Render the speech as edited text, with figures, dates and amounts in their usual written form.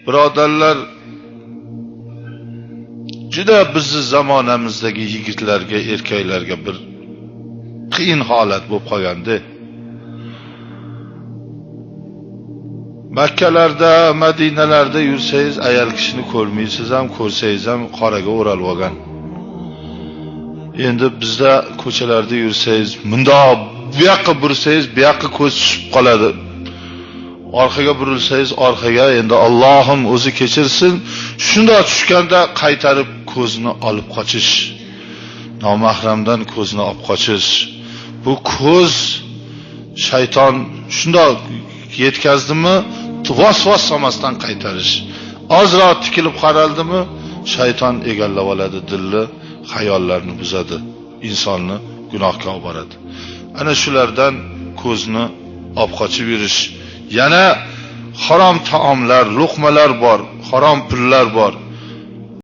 Birodarlar, juda bizni zamonamizdagi yigitlarga, erkaklarga bir qiyin holat bo'lib qolgandi. Makkalarda, Madinalarda yursangiz, ayol kishini ko'rmaysiz ham, ko'rsangiz ham qoraga o'ralib olgan. Endi bizda ko'chalarda yursangiz, mundoq bu yoqqa bursangiz, bu yoqqa ko'z tushib qoladi. Orqaga burilsangiz, orqaga endi Allohim o'zi kechirsin, shunda tushganda qaytarib ko'zni olib qochish. Nomahramdan ko'zni olib qochish. Bu ko'z shayton shunda yetkazdimi, vos-vos solmasdan qaytarish. Ozroq tikilib qaraldimi, shayton egallab oladi dilni, xayollarni buzadi, insonni gunohga olib boradi. Ana shulardan ko'zni olib qochib yurish. Yana harom taomlar, luqmalar bor, harom pullar bor.